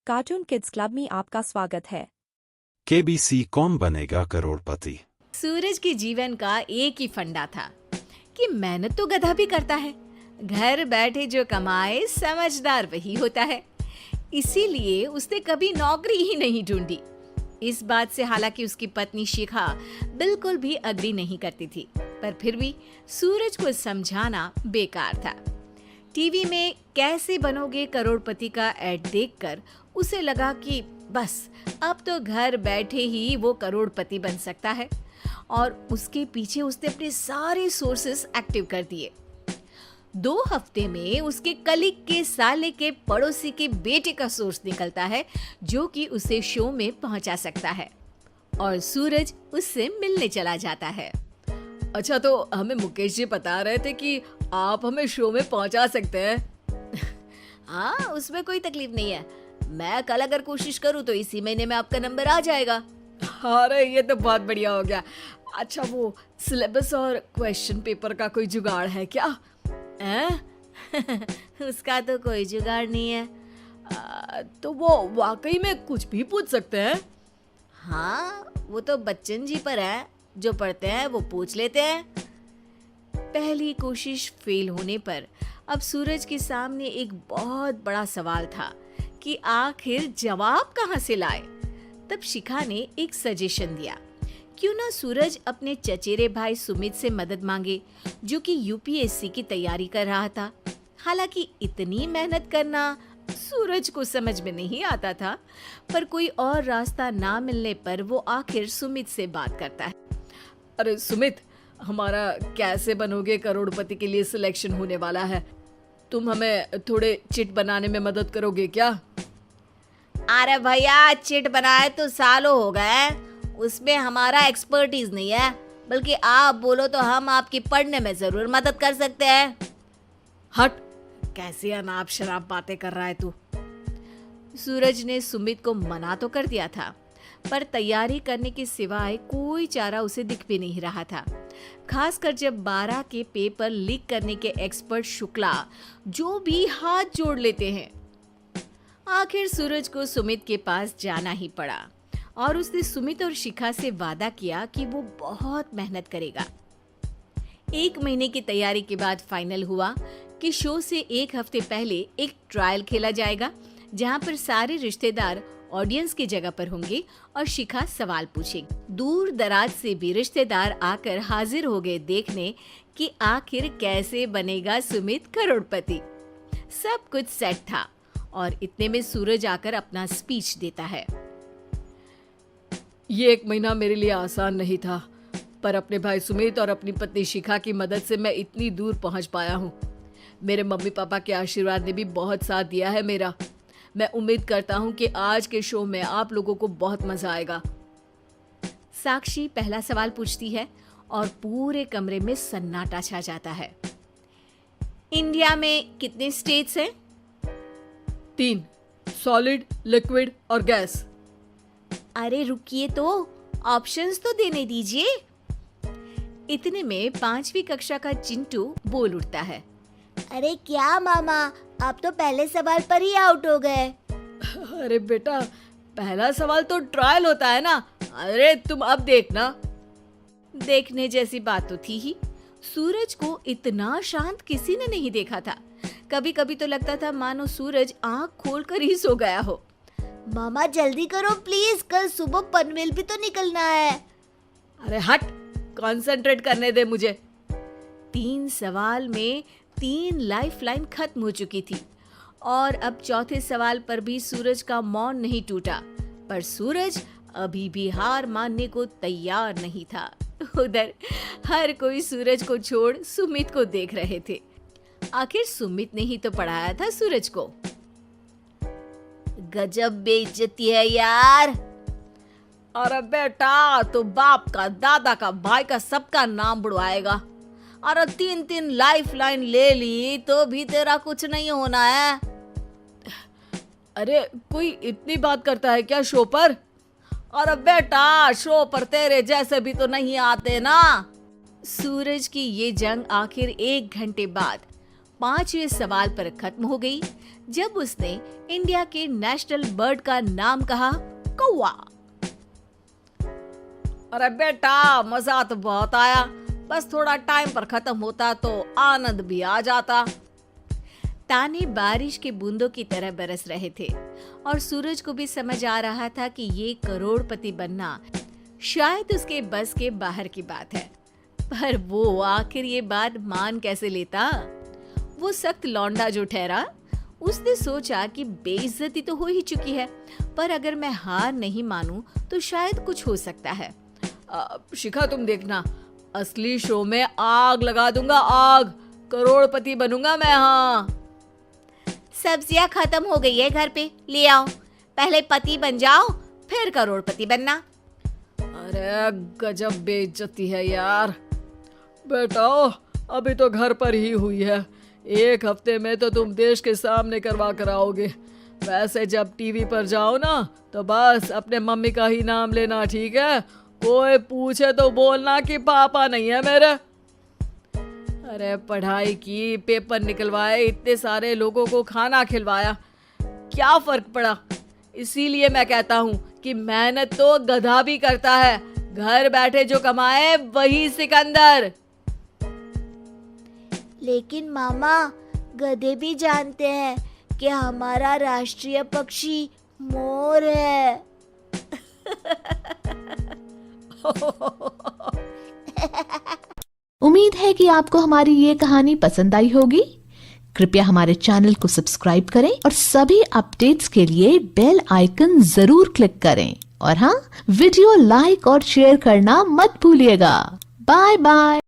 Cartoon kids club में आपका स्वागत है। केबीसी कौन बनेगा करोड़पति। सूरज के जीवन का एक ही फंडा था कि मेहनत तो गधा भी करता है, घर बैठे जो कमाए समझदार वही होता है। इसीलिए उसने कभी नौकरी ही नहीं ढूंढी। इस बात से हालांकि उसकी पत्नी शिखा बिल्कुल भी अग्री नहीं करती थी, पर फिर भी सूरज को समझाना बेकार था। टीवी में कैसे बनोगे करोड़पति का ऐड देखकर उसे लगा कि बस अब तो घर बैठे ही वो करोड़पति बन सकता है, और उसके पीछे उसने अपने सारे सोर्सेस एक्टिव कर दिए। 2 हफ्ते में उसके कलीग के साले के पड़ोसी के बेटे का सोर्स निकलता है जो कि उसे शो में पहुंचा सकता है, और सूरज उससे मिलने चला जाता है। अच्छा, तो हमें मुकेश जी बता रहे थे कि आप हमें शो में पहुंचा सकते हैं। हाँ, उसमें कोई तकलीफ नहीं है। मैं कल अगर कोशिश करूँ तो इसी महीने में आपका नंबर आ जाएगा। अरे ये तो बहुत बढ़िया हो गया। अच्छा, वो सिलेबस और क्वेश्चन पेपर का कोई जुगाड़ है क्या? उसका तो कोई जुगाड़ नहीं है। तो वो वाकई में कुछ भी पूछ सकते हैं? हाँ, वो तो बच्चन जी पर है, जो पढ़ते हैं वो पूछ लेते हैं। पहली कोशिश फेल होने पर अब सूरज के सामने एक बहुत बड़ा सवाल था कि आखिर जवाब कहाँ से लाए। तब शिखा ने एक सजेशन दिया, क्यों ना सूरज अपने चचेरे भाई सुमित से मदद मांगे, जो कि यूपीएससी की तैयारी कर रहा था। हालांकि इतनी मेहनत करना सूरज को समझ में नहीं आता था, पर कोई और रास्ता ना मिलने पर वो आखिर सुमित से बात करता है। अरे सुमित, हमारा कैसे बनोगे करोड़पति के लिए सिलेक्शन होने वाला है। तुम हमें थोड़े चिट बनाने में मदद करोगे क्या? अरे भैया, चिट बनाए तो सालों हो गए, उसमें हमारा एक्सपर्टीज नहीं है, बल्कि आप बोलो तो हम आपकी पढ़ने में जरूर मदद कर सकते हैं। हट, कैसी अनाप शराब बातें कर रहा है तू। सूरज ने सुमित को मना तो कर दिया था, पर तैयारी करने के सिवाय कोई चारा उसे दिख भी नहीं रहा था, खासकर जब 12 के पेपर लीक करने के एक्सपर्ट शुक्ला जो भी हाथ जोड़ लेते हैं। आखिर सूरज को सुमित के पास जाना ही पड़ा, और उसने सुमित और शिखा से वादा किया कि वो बहुत मेहनत करेगा। 1 महीने की तैयारी के बाद फाइनल हुआ कि शो से 1 हफ्ते पहले एक ट्रायल खेला जाएगा, जहां पर सारे रिश्तेदार ऑडियंस की जगह पर होंगे और शिखा सवाल पूछेगी। दूर दराज से भी रिश्तेदार आकर हाजिर हो गए देखने कि आखिर कैसे बनेगा सुमित करोड़पति। सब कुछ सेट था, और इतने में सूरज आकर अपना स्पीच देता है। ये 1 महीना मेरे लिए आसान नहीं था, पर अपने भाई सुमित और अपनी पत्नी शिखा की मदद से मैं इतनी दूर पहुंच पाया हूँ। मेरे मम्मी पापा के आशीर्वाद ने भी बहुत साथ दिया है मेरा। मैं उम्मीद करता हूँ कि आज के शो में आप लोगों को बहुत मजा आएगा। साक्षी पहला सवाल पूछती है और पूरे कमरे में सन्नाटा छा जाता है। इंडिया में कितने स्टेट्स हैं? 3, सॉलिड, लिक्विड और गैस। अरे रुकिए, तो ऑप्शंस तो देने दीजिए। इतने में 5वीं कक्षा का चिंटू बोल उठता है। अरे क्या मामा, आप तो पहले सवाल पर ही आउट हो गए। अरे बेटा, पहला सवाल तो ट्रायल होता है ना। अरे तुम अब देखना। देखने जैसी बात तो थी ही। सूरज को इतना शांत किसी ने नहीं देखा था। कभी कभी तो लगता था मानो सूरज आंख खोलकर ही सो गया हो। मामा जल्दी करो प्लीज, कल सुबह पनवेल भी तो निकलना है। अरे हट, कंसंट्रेट करने दे मुझे। 3 सवाल में 3 लाइफलाइन खत्म हो चुकी थी, और अब चौथे सवाल पर भी सूरज का मौन नहीं टूटा, पर सूरज अभी भी हार मानने को तैयार नहीं था। उधर हर कोई सूरज को छोड़ सुमित को देख रहे थे। आखिर सुमित ने ही तो पढ़ाया था सूरज को। गजब बेइज्जती है यार। अरे बेटा, तो बाप का, दादा का, भाई का, सबका नाम बुड़वाएगा। अरे 3 लाइफलाइन ले ली तो भी तेरा कुछ नहीं होना है। अरे कोई इतनी बात करता है क्या शो पर? अरे बेटा, शो पर तेरे जैसे भी तो नहीं आते ना। सूरज की ये जंग आखिर 1 घंटे बाद 5वें सवाल पर खत्म हो गई, जब उसने इंडिया के नेशनल बर्ड का नाम कहा कौवा। अरे बेटा, मजा तो बहुत आया, बस थोड़ा टाइम पर खत्म होता तो आनंद भी आ जाता। ताने बारिश की बूंदों की तरह बरस रहे थे और सूरज को भी समझ आ रहा था कि ये करोड़पति बनना शायद उसके बस के बाहर की बात है। पर वो आखिर ये बात मान कैसे लेता? वो सख्त लौंडा जो ठहरा, उसने सोचा कि बेइज्जती तो हो ही चुकी है, पर अगर मैं हार नहीं मानूं तो शायद कुछ हो सकता है। शिखा, तुम देखना, असली शो में आग लगा दूंगा, आग, करोड़पति बनूंगा मैं। हाँ, सब्जियां खत्म हो गई है घर पे, ले आओ। पहले पति बन जाओ, फिर करोड़पति बनना। अरे गजब बेइज्जती है यार। बेटा, अभी तो घर पर ही हुई है, 1 हफ्ते में तो तुम देश के सामने करवा कर आओगे। वैसे जब टीवी पर जाओ ना तो बस अपने मम्मी का ही नाम लेना, ठीक है? कोई पूछे तो बोलना कि पापा नहीं है मेरे। अरे पढ़ाई की, पेपर निकलवाए, इतने सारे लोगों को खाना खिलवाया, क्या फर्क पड़ा? इसीलिए मैं कहता हूँ कि मेहनत तो गधा भी करता है, घर बैठे जो कमाए वही सिकंदर। लेकिन मामा, गधे भी जानते हैं कि हमारा राष्ट्रीय पक्षी मोर है। उम्मीद है कि आपको हमारी ये कहानी पसंद आई होगी। कृपया हमारे चैनल को सब्सक्राइब करें और सभी अपडेट्स के लिए बेल आइकन जरूर क्लिक करें। और हाँ, वीडियो लाइक और शेयर करना मत भूलिएगा। Bye bye.